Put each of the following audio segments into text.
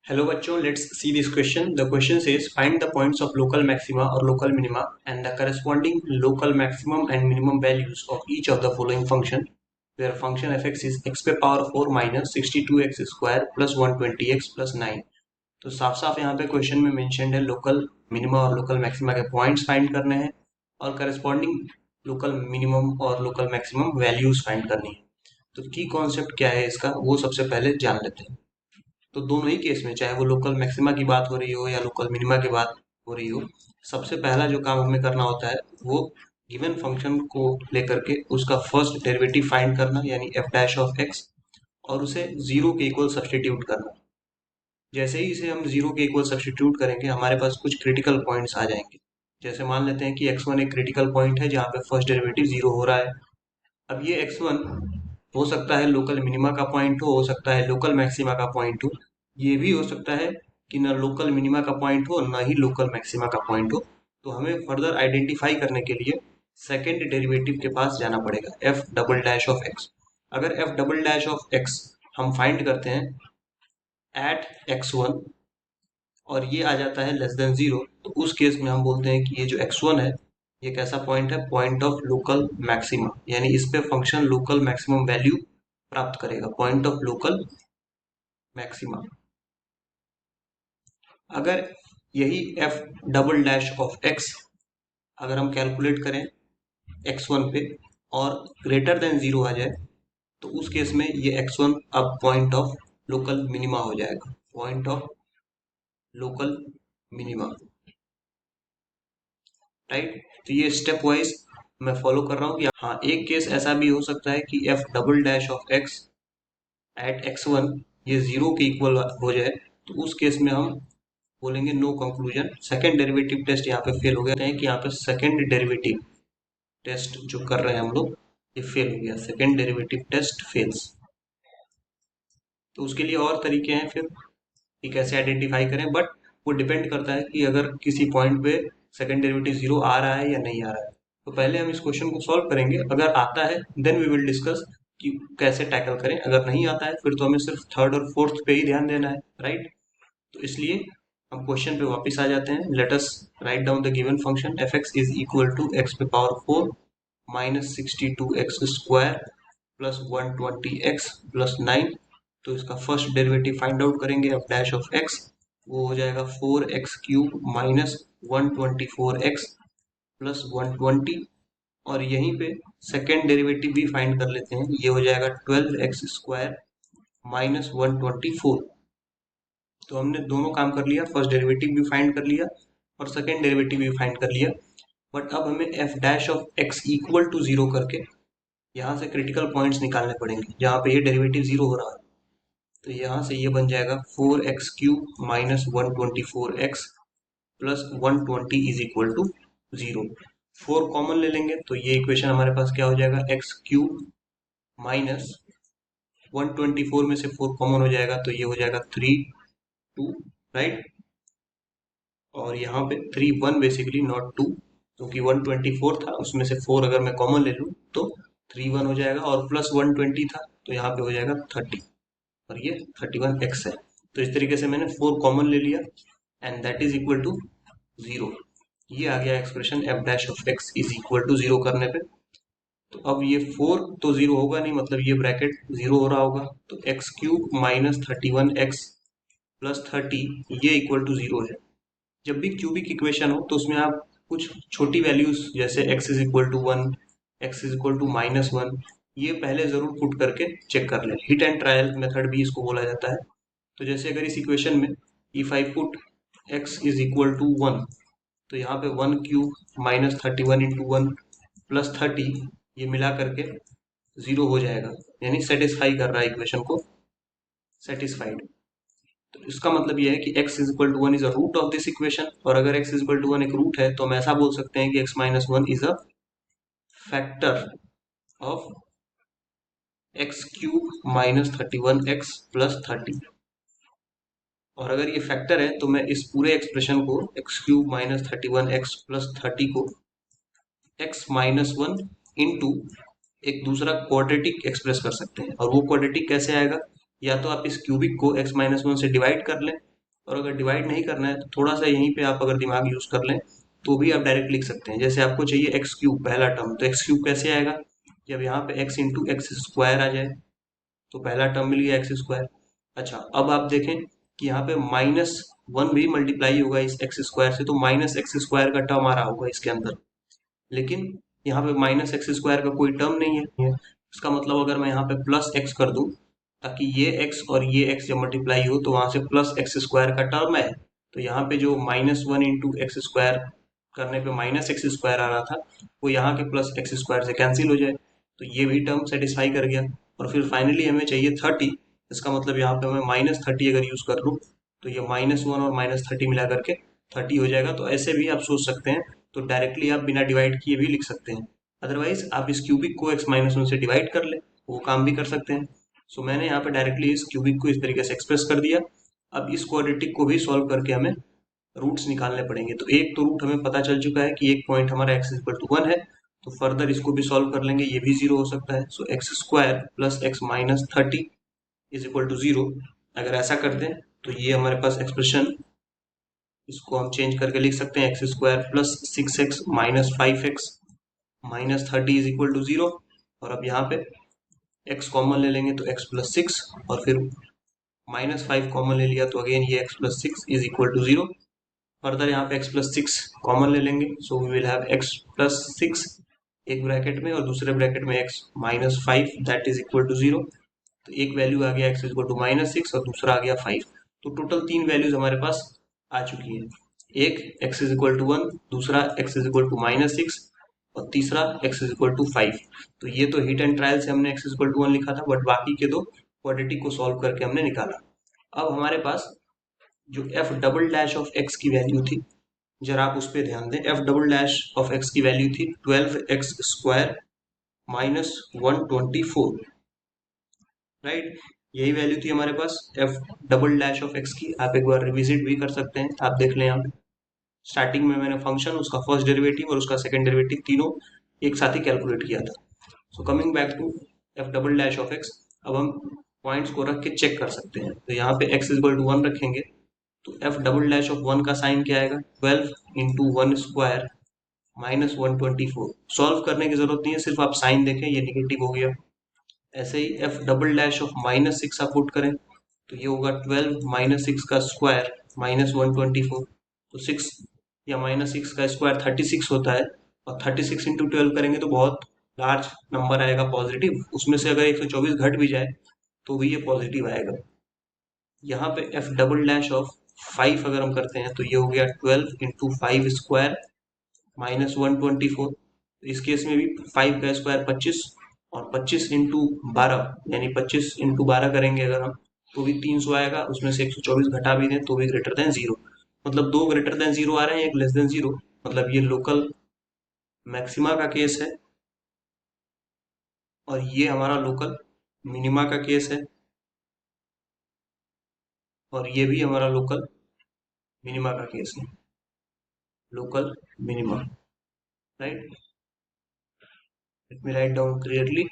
Hello बच्चों, let's see this question. The question says find the points of local maxima or local minima and the corresponding local maximum and minimum values of each of the following function where function fx is x पे power 4 minus 62x square plus 120x plus 9. तो साफ साफ यहाँ पे question में mentioned है local minima और local maxima के पॉइंट्स फाइंड करने हैं और करस्पॉन्डिंग लोकल मिनिमम और लोकल मैक्सिमम वैल्यूज फाइंड करनी है। तो की कॉन्सेप्ट क्या है इसका वो सबसे पहले जान लेते हैं। तो दोनों ही केस में चाहे वो लोकल मैक्सिमा की बात हो रही हो या लोकल मिनिमा की बात हो रही हो, सबसे पहला जो काम हमें करना होता है वो गिवन फंक्शन को लेकर के उसका फर्स्ट डेरिवेटिव फाइंड करना यानी एफ डैश ऑफ एक्स और उसे जीरो के इक्वल सब्सटीट्यूट करना। जैसे ही इसे हम जीरो के इक्वल सब्सटीट्यूट करेंगे हमारे पास कुछ क्रिटिकल पॉइंट्स आ जाएंगे। जैसे मान लेते हैं कि x1 एक क्रिटिकल पॉइंट है जहाँ पे फर्स्ट डेरिवेटिव जीरो हो रहा है। अब ये x1 हो सकता है लोकल मिनिमा का पॉइंट हो सकता है लोकल मैक्सिमा का पॉइंट हो, ये भी हो सकता है कि ना लोकल मिनिमा का पॉइंट हो ना ही लोकल मैक्सिमा का पॉइंट हो। तो हमें फर्दर आइडेंटिफाई करने के लिए सेकेंड डेरिवेटिव के पास जाना पड़ेगा, F double dash of X. अगर F double dash of X हम फाइंड करते हैं एट x1 और ये आ जाता है लेस देन जीरो, तो उस केस में हम बोलते हैं कि ये जो x1 है ये कैसा पॉइंट है, पॉइंट ऑफ लोकल मैक्सिमा, यानी इस पे फंक्शन लोकल मैक्सिमम वैल्यू प्राप्त करेगा, पॉइंट ऑफ लोकल मैक्सिमा। अगर यही F double dash of X अगर हम कैलकुलेट करें x1 पे और ग्रेटर देन जीरो आ जाए तो उस केस में ये x1 अब पॉइंट ऑफ लोकल मिनिमा हो जाएगा, point of local minima, right. तो ये स्टेप वाइज मैं फॉलो कर रहा हूँ कि हाँ एक केस ऐसा भी हो सकता है कि F double dash of X at x1 ये जीरो के इक्वल हो जाए, तो उस केस में हम बोलेंगे no conclusion, second derivative test यहाँ पे फेल हो गया है कि यहाँ पे सेकेंड डेरिवेटिव टेस्ट जो कर रहे हैं हम लोग ये फेल हो गया, सेकेंड डेरिवेटिव टेस्ट फेल्स। तो उसके लिए और तरीके हैं फिर कि कैसे आइडेंटिफाई करें, बट वो डिपेंड करता है कि अगर किसी पॉइंट पे सेकेंड डेरिवेटिव जीरो आ रहा है या नहीं आ रहा है। तो पहले हम इस क्वेश्चन को सॉल्व करेंगे, अगर आता है देन वी विल डिस्कस कि कैसे टैकल करें, अगर नहीं आता है फिर तो हमें सिर्फ थर्ड और फोर्थ पे ही ध्यान देना है, राइट। तो इसलिए हम क्वेश्चन पे वापस आ जाते हैं। Let us write down the given function F X is equal to X पे power 4 minus 62x square plus 120x plus 9। तो इसका फर्स्ट डेरिवेटिव फाइंड आउट करेंगे एफ डैश ऑफ एक्स, वो हो जाएगा 4x cube minus 124x plus 120 और यहीं पे सेकेंड डेरिवेटिव भी फाइंड कर लेते हैं, ये हो जाएगा 12x स्क्वायर माइनस 124। तो हमने दोनों काम कर लिया, फर्स्ट डेरिवेटिव भी फाइंड कर लिया और सेकेंड डेरिवेटिव भी फाइंड कर लिया। बट अब हमें F dash of X equal to zero करके यहाँ से क्रिटिकल पॉइंट्स निकालने पड़ेंगे जहाँ पे ये डेरिवेटिव जीरो हो रहा है। तो यहाँ से ये बन जाएगा 4x cube minus 124x plus 120 is equal to zero. 4 common ले लेंगे तो ये इक्वेशन हमारे पास क्या हो जाएगा, एक्स क्यूब माइनस 124 में से 4 कॉमन हो जाएगा तो ये हो जाएगा 3 2, राइट। और यहाँ पे 3 1 बेसिकली नॉट 2, क्योंकि 124 था उसमें से 4 अगर मैं कॉमन ले लूँ तो 3 1 हो जाएगा और प्लस 120 था तो यहाँ पे हो जाएगा 30 और ये 31x है। तो इस तरीके से मैंने 4 कॉमन ले लिया and that is equal to zero. ये आ गया expression F dash of X is equal to zero करने पे। तो अब ये 4 तो जीरो होगा नहीं, मतलब ये ब्रैकेट जीरो हो रहा होगा, तो x cube minus 31x plus 30 ये इक्वल टू जीरो है। जब भी क्यूबिक इक्वेशन हो तो उसमें आप कुछ छोटी वैल्यूज जैसे x is equal to 1, x is equal to -1 ये पहले जरूर पुट करके चेक कर लें। हिट एंड ट्रायल मेथड भी इसको बोला जाता है। तो जैसे अगर इस इक्वेशन में if I put x is equal to 1 तो यहाँ पे 1 क्यूब माइनस 31 इंटू 1 प्लस 30 ये मिला करके जीरो हो जाएगा, यानी सेटिस्फाई कर रहा है इक्वेशन को, सेटिस्फाइड। तो इसका मतलब यह है कि x is equal to 1 is a root of this equation, और अगर x इज इक्वल टू 1 एक रूट है तो हम ऐसा बोल सकते हैं कि x minus 1 is a factor of x cube minus 31x plus 30। और अगर ये फैक्टर है तो मैं इस पूरे एक्सप्रेशन को x cube minus 31x plus 30 को x माइनस 1 इंटू एक दूसरा क्वाड्रेटिक एक्सप्रेस कर सकते हैं। और वो क्वाड्रेटिक कैसे आएगा, या तो आप इस क्यूबिक को x माइनस 1 से डिवाइड कर लें और अगर डिवाइड नहीं करना है तो थोड़ा सा यहीं पे आप अगर दिमाग यूज कर लें तो भी आप डायरेक्ट लिख सकते हैं। जैसे आपको चाहिए एक्स क्यूब पहला टर्म, तो एक्स क्यूब कैसे आएगा, जब यहाँ पे एक्स इंटू एक्स स्क्वायर आ जाए तो पहला टर्म मिल गया एक्स स्क्वायर। अच्छा, अब आप देखें कि यहाँ पे -1 भी मल्टीप्लाई होगा इस एक्स स्क्वायर से, तो माइनस एक्स स्क्वायर का टर्म आ रहा होगा इसके अंदर। लेकिन यहाँ पे माइनस एक्स स्क्वायर का कोई टर्म नहीं है। इसका मतलब अगर मैं यहाँ पे प्लस एक्स कर दूं, ताकि ये एक्स और ये एक्स जब मल्टीप्लाई हो तो वहां से प्लस एक्स स्क्वायर का टर्म है, तो यहाँ पे जो -1 इंटू एक्स स्क्वायर करने पे माइनस एक्स स्क्वायर आ रहा था, वो यहाँ के प्लस एक्स स्क्वायर से कैंसिल हो जाए, तो ये भी टर्म सेटिस्फाई कर गया। और फिर फाइनली हमें चाहिए 30। इसका मतलब यहाँ पे मैं -30 अगर यूज कर लूँ तो ये -1 और -30 मिला करके 30 हो जाएगा। तो ऐसे भी आप सोच सकते हैं, तो डायरेक्टली आप बिना डिवाइड किए भी लिख सकते हैं। अदरवाइज आप इस क्यूबिक को x-1 से डिवाइड कर ले, वो काम भी कर सकते हैं। सो मैंने यहाँ पे डायरेक्टली इस क्यूबिक को इस तरीके से एक्सप्रेस कर दिया। अब इस क्वाड्रेटिक को भी सॉल्व करके हमें रूट्स निकालने पड़ेंगे। तो एक तो रूट हमें पता चल चुका है कि एक पॉइंट हमारा x=1 है, तो फर्दर इसको भी सॉल्व कर लेंगे, ये भी 0 हो सकता है। So X square plus x-30 is equal to 0। अगर ऐसा करते हैं तो ये हमारे पास एक्सप्रेशन, इसको हम चेंज करके लिख सकते हैं X square plus 6x minus 5x minus 30 is equal to 0। और अब यहाँ पे x कॉमन ले लेंगे तो x प्लस 6, और फिर -5 कॉमन ले लिया तो अगेन ये x plus 6 is equal to 0। Further यहाँ पे x प्लस 6 कॉमन ले लेंगे, so we will have x plus 6 एक ब्रैकेट में और दूसरे ब्रैकेट में x minus 5 that is equal to 0। तो एक वैल्यू आ गया x इक्वल टू -6 और दूसरा आ गया 5। तो टोटल 3 वैल्यूज हमारे पास आ चुकी है। एक x इज इक्वल टू 1, दूसरा x इज इक्वल टू -6 और तीसरा x इज इक्वल टू 5। तो ये तो हिट एंड ट्रायल से हमने x इज इक्वल टू 1 लिखा था, बट बाकी के दो क्वाड्रेटिक को सॉल्व करके हमने निकाला। अब हमारे पास जो F double dash of x की वैल्यू थी, जरा आप उस पर ध्यान दें। F double dash of x की वैल्यू थी 12x स्क्वायर माइनस 124, राइट। यही वैल्यू थी हमारे पास F double dash of x की। आप एक बार रिविजिट भी कर सकते हैं, आप देख लें यहाँ पे स्टार्टिंग में मैंने फंक्शन, उसका फर्स्ट डेरिवेटिव और उसका सेकंड डेरिवेटिव तीनों एक साथ ही कैलकुलेट किया था। So coming back to F double dash of X, अब हम पॉइंट्स को रख के चेक कर सकते हैं। तो यहाँ पे x इक्वल टू 1 रखेंगे तो एफ डबल डैश ऑफ 1 का साइन क्या आएगा, 12 इंटू 1 स्क्वायर माइनस 124। सॉल्व करने की जरूरत नहीं है, सिर्फ आप साइन देखें, ये निगेटिव हो गया। ऐसे ही एफ डबल डैश ऑफ -6 आप पुट करें तो ये होगा 12 -6 का स्क्वायर माइनस 124। तो 6 या -6 का स्क्वायर 36 होता है, और 36 इंटू 12 करेंगे तो बहुत लार्ज नंबर आएगा पॉजिटिव। उसमें से अगर 124 घट भी जाए तो भी ये पॉजिटिव आएगा। यहाँ पे एफ डबल डैश ऑफ 5 अगर हम करते हैं तो ये हो गया 12 इंटू 5 स्क्वायर माइनस 124। इस केस में भी 5 का स्क्वायर 25, और 25 इंटू 12 यानी 25 इंटू 12 करेंगे अगर हम तो भी 300 आएगा। उसमें से 124 घटा भी दें तो भी ग्रेटर देन 0। मतलब दो ग्रेटर देन 0 आ रहे हैं, एक लेस देन 0। मतलब ये लोकल मैक्सिमा का केस है और ये हमारा लोकल मिनिमा का केस है, और ये भी हमारा लोकल मिनिमा का केस है, local minima, right. Let me write down clearly,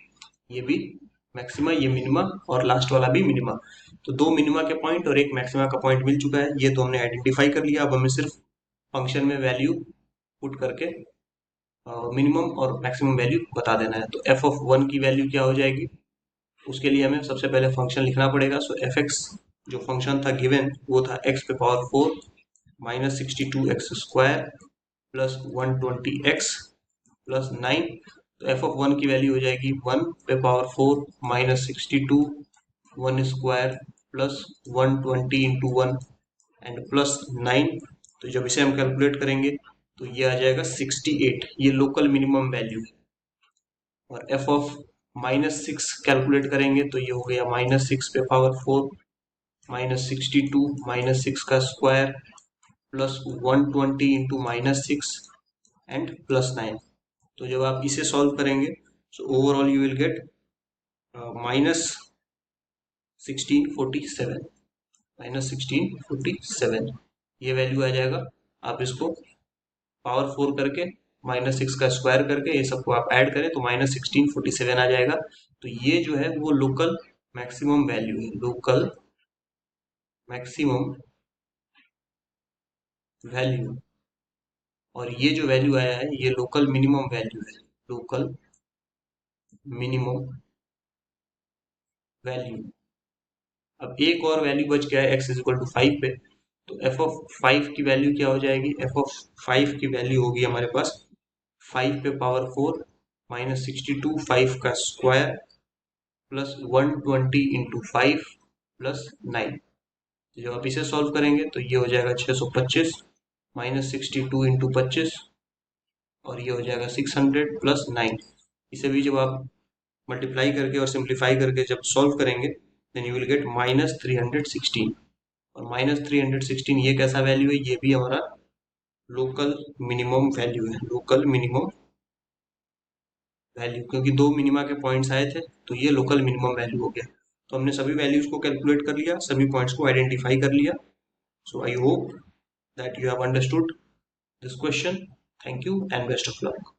ये भी मैक्सिमा, ये मिनिमा, और लास्ट वाला भी मिनिमा। तो दो मिनिमा के पॉइंट और एक मैक्सिमा का पॉइंट मिल चुका है, ये तो हमने आइडेंटिफाई कर लिया। अब हमें सिर्फ फंक्शन में वैल्यू पुट करके मिनिमम और मैक्सिमम वैल्यू बता देना है। तो एफ ऑफ 1 की वैल्यू क्या हो जाएगी, उसके लिए हमें सबसे पहले फंक्शन लिखना पड़ेगा। सो एफ एक्स जो फंक्शन था गिवन वो था x पे power 4 minus 62x square plus 120x plus 9। तो एफ ऑफ 1 की वैल्यू हो जाएगी 1 पे power 4 minus 62 1 square plus 120 into 1 and plus 9। तो जब इसे हम कैलकुलेट करेंगे तो ये आ जाएगा 68, ये लोकल मिनिमम वैल्यू है। और एफ ऑफ -6 कैलकुलेट करेंगे तो ये हो गया -6 पे पावर 4 माइनस 62 -6 का square plus 120 into -6 and plus 9। तो जब आप इसे सॉल्व करेंगे so overall you will gate -1647, -1647 ये वैल्यू आ जाएगा। आप इसको पावर 4 करके -6 का स्क्वायर करके ये सबको आप ऐड करें तो -1647 आ जाएगा। तो ये जो है वो लोकल मैक्सिमम वैल्यू है, लोकल मैक्सिमम वैल्यू, और ये जो वैल्यू आया है ये लोकल मिनिमम वैल्यू है, लोकल मिनिमम वैल्यू। अब एक और वैल्यू बच गया है x इज इक्वल टू 5 पे, तो एफ ऑफ 5 की वैल्यू क्या हो जाएगी, एफ ऑफ 5 की वैल्यू होगी हमारे पास 5 पे पावर 4 माइनस 62, 5 का स्क्वायर प्लस 120 इंटू 5 प्लस 9। जब आप इसे सॉल्व करेंगे तो ये हो जाएगा 625 माइनस 62 इंटू 25, और ये हो जाएगा 600 प्लस 9। इसे भी जब आप मल्टीप्लाई करके और सिंप्लीफाई करके जब सॉल्व करेंगे then you will get minus 316। और माइनस 316 ये कैसा वैल्यू है, ये भी हमारा लोकल मिनिमम वैल्यू है, लोकल मिनिमम वैल्यू, क्योंकि दो मिनिमा के पॉइंट्स आए थे तो ये लोकल मिनिमम वैल्यू हो गया। तो हमने सभी वैल्यूज को कैलकुलेट कर लिया, सभी पॉइंट्स को आइडेंटिफाई कर लिया। So I hope that you have understood this question. Thank you and best of luck.